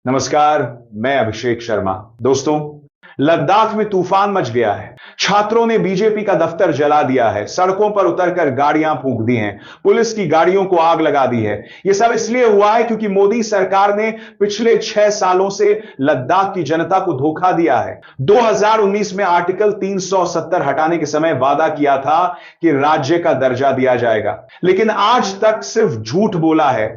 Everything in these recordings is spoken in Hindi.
नमस्कार, मैं अभिषेक शर्मा। दोस्तों, लद्दाख में तूफान मच गया है। छात्रों ने बीजेपी का दफ्तर जला दिया है, सड़कों पर उतरकर गाड़ियां फूंक दी हैं, पुलिस की गाड़ियों को आग लगा दी है। यह सब इसलिए हुआ है क्योंकि मोदी सरकार ने पिछले 6 सालों से लद्दाख की जनता को धोखा दिया है। 2019 में आर्टिकल 370 हटाने के समय वादा किया था कि राज्य का दर्जा दिया जाएगा, लेकिन आज तक सिर्फ झूठ बोला है।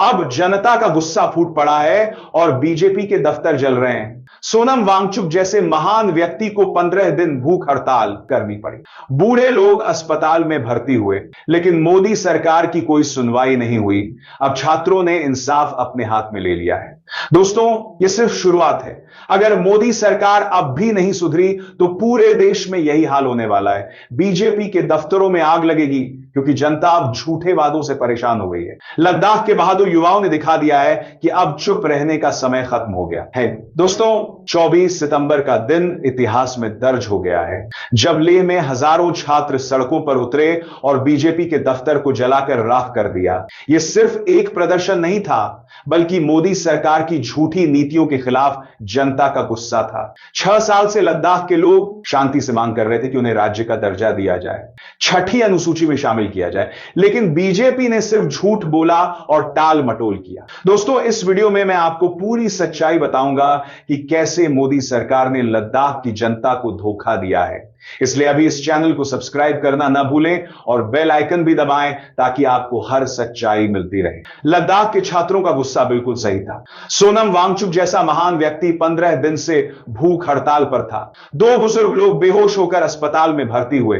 अब जनता का गुस्सा फूट पड़ा है और बीजेपी के दफ्तर जल रहे हैं। सोनम वांगचुक जैसे महान व्यक्ति को 15 दिन भूख हड़ताल करनी पड़ी। बूढ़े लोग अस्पताल में भर्ती हुए, लेकिन मोदी सरकार की कोई सुनवाई नहीं हुई। अब छात्रों ने इंसाफ अपने हाथ में ले लिया है। दोस्तों, यह सिर्फ शुरुआत है। अगर मोदी सरकार अब भी नहीं सुधरी तो पूरे देश में यही हाल होने वाला है। बीजेपी के दफ्तरों में आग लगेगी क्योंकि जनता अब झूठे वादों से परेशान हो गई है। लद्दाख के बहादुर युवाओं ने दिखा दिया है कि अब चुप रहने का समय खत्म हो गया है। दोस्तों, 24 सितंबर का दिन इतिहास में दर्ज हो गया है, जब लेह में हजारों छात्र सड़कों पर उतरे और बीजेपी के दफ्तर को जलाकर राख कर दिया। यह सिर्फ एक प्रदर्शन नहीं था, बल्कि मोदी सरकार की झूठी नीतियों के खिलाफ जनता का गुस्सा था। 6 साल से लद्दाख के लोग शांति से मांग कर रहे थे कि उन्हें राज्य का दर्जा दिया जाए, छठी अनुसूची में शामिल किया जाए, लेकिन बीजेपी ने सिर्फ झूठ बोला और टाल मटोल किया। दोस्तों, इस वीडियो में मैं आपको पूरी सच्चाई बताऊंगा कि कैसे मोदी सरकार ने लद्दाख की जनता को धोखा दिया है। इसलिए अभी इस चैनल को सब्सक्राइब करना ना भूलें और बेल आइकन भी दबाएं ताकि आपको हर सच्चाई मिलती रहे। लद्दाख के छात्रों का गुस्सा बिल्कुल सही था। सोनम वांगचुक जैसा महान व्यक्ति 15 दिन से भूख हड़ताल पर था। 2 बुजुर्ग लोग बेहोश होकर अस्पताल में भर्ती हुए,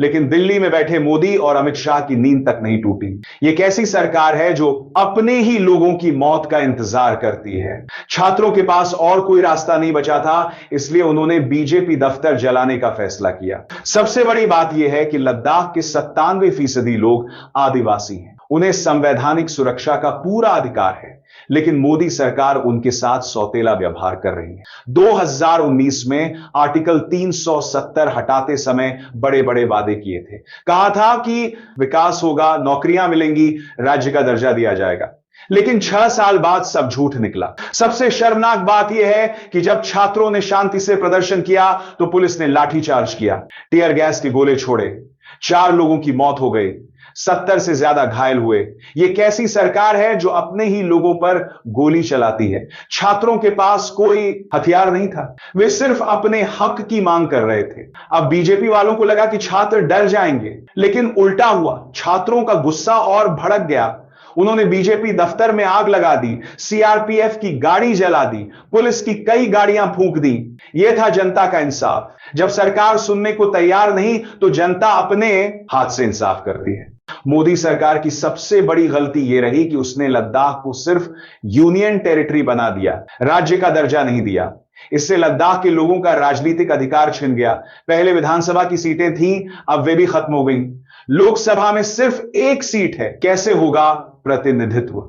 लेकिन दिल्ली में बैठे मोदी और अमित शाह की नींद तक नहीं टूटी। यह कैसी सरकार है जो अपने ही लोगों की मौत का इंतजार करती है। छात्रों के पास और कोई रास्ता नहीं बचा था, इसलिए उन्होंने बीजेपी दफ्तर जलाने का फैसला किया। सबसे बड़ी बात यह है कि लद्दाख के 97% लोग आदिवासी हैं। उन्हें संवैधानिक सुरक्षा का पूरा अधिकार है, लेकिन मोदी सरकार उनके साथ सौतेला व्यवहार कर रही है। 2019 में आर्टिकल 370 हटाते समय बड़े बड़े वादे किए थे। कहा था कि विकास होगा, नौकरियां मिलेंगी, राज्य का दर्जा दिया जाएगा, लेकिन 6 साल बाद सब झूठ निकला। सबसे शर्मनाक बात यह है कि जब छात्रों ने शांति से प्रदर्शन किया तो पुलिस ने लाठीचार्ज किया, टीयर गैस के गोले छोड़े, 4 लोगों की मौत हो गई, 70 से ज्यादा घायल हुए। यह कैसी सरकार है जो अपने ही लोगों पर गोली चलाती है? छात्रों के पास कोई हथियार नहीं था, वे सिर्फ अपने हक की मांग कर रहे थे। अब बीजेपी वालों को लगा कि छात्र डर जाएंगे, लेकिन उल्टा हुआ। छात्रों का गुस्सा और भड़क गया। उन्होंने बीजेपी दफ्तर में आग लगा दी, सीआरपीएफ की गाड़ी जला दी, पुलिस की कई गाड़ियां फूंक दी। यह था जनता का इंसाफ। जब सरकार सुनने को तैयार नहीं तो जनता अपने हाथ से इंसाफ करती है। मोदी सरकार की सबसे बड़ी गलती यह रही कि उसने लद्दाख को सिर्फ यूनियन टेरिटरी बना दिया, राज्य का दर्जा नहीं दिया। इससे लद्दाख के लोगों का राजनीतिक अधिकार छिन गया। पहले विधानसभा की सीटें थीं, अब वे भी खत्म हो गई। लोकसभा में सिर्फ 1 सीट है, कैसे होगा प्रतिनिधित्व?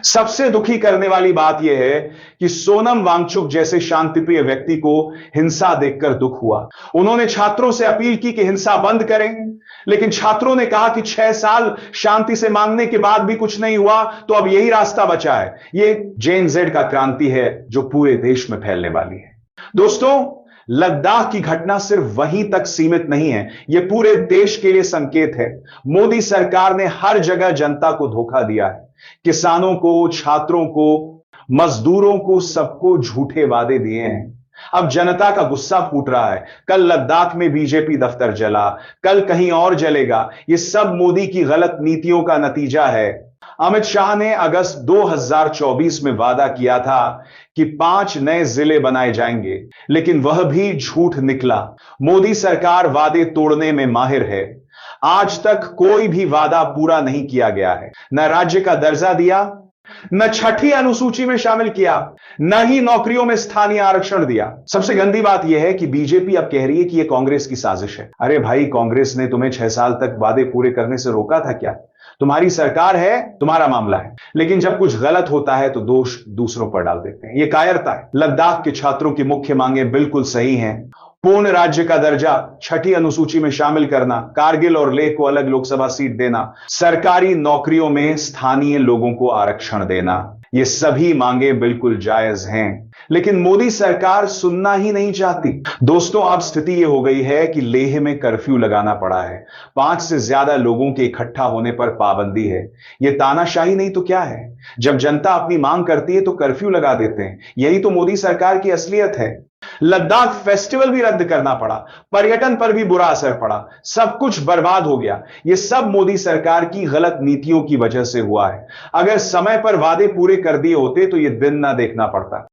सबसे दुखी करने वाली बात यह है कि सोनम वांगचुक जैसे शांतिप्रिय व्यक्ति को हिंसा देखकर दुख हुआ। उन्होंने छात्रों से अपील की कि हिंसा बंद करें, लेकिन छात्रों ने कहा कि 6 साल शांति से मांगने के बाद भी कुछ नहीं हुआ, तो अब यही रास्ता बचा है। यह जेएनजेड का क्रांति है जो पूरे देश में फैलने वाली है। दोस्तों, लद्दाख की घटना सिर्फ वहीं तक सीमित नहीं है, यह पूरे देश के लिए संकेत है। मोदी सरकार ने हर जगह जनता को धोखा दिया है। किसानों को, छात्रों को, मजदूरों को, सबको झूठे वादे दिए हैं। अब जनता का गुस्सा फूट रहा है। कल लद्दाख में बीजेपी दफ्तर जला, कल कहीं और जलेगा। यह सब मोदी की गलत नीतियों का नतीजा है। अमित शाह ने अगस्त 2024 में वादा किया था कि 5 नए जिले बनाए जाएंगे, लेकिन वह भी झूठ निकला। मोदी सरकार वादे तोड़ने में माहिर है। आज तक कोई भी वादा पूरा नहीं किया गया है। न राज्य का दर्जा दिया, न छठी अनुसूची में शामिल किया, न ही नौकरियों में स्थानीय आरक्षण दिया। सबसे गंदी बात यह है कि बीजेपी अब कह रही है कि यह कांग्रेस की साजिश है। अरे भाई, कांग्रेस ने तुम्हें 6 साल तक वादे पूरे करने से रोका था क्या? तुम्हारी सरकार है, तुम्हारा मामला है, लेकिन जब कुछ गलत होता है तो दोष दूसरों पर डाल देते हैं। यह कायरता है। लद्दाख के छात्रों की मुख्य मांगें बिल्कुल सही हैं। पूर्ण राज्य का दर्जा, छठी अनुसूची में शामिल करना, कारगिल और लेह को अलग लोकसभा सीट देना, सरकारी नौकरियों में स्थानीय लोगों को आरक्षण देना, ये सभी मांगे बिल्कुल जायज हैं, लेकिन मोदी सरकार सुनना ही नहीं चाहती। दोस्तों, अब स्थिति यह हो गई है कि लेह में कर्फ्यू लगाना पड़ा है। 5 से ज्यादा लोगों के इकट्ठा होने पर पाबंदी है। यह तानाशाही नहीं तो क्या है? जब जनता अपनी मांग करती है तो कर्फ्यू लगा देते हैं। यही तो मोदी सरकार की असलियत है। लद्दाख फेस्टिवल भी रद्द करना पड़ा, पर्यटन पर भी बुरा असर पड़ा, सब कुछ बर्बाद हो गया। यह सब मोदी सरकार की गलत नीतियों की वजह से हुआ है। अगर समय पर वादे पूरे कर दिए होते तो यह दिन ना देखना पड़ता।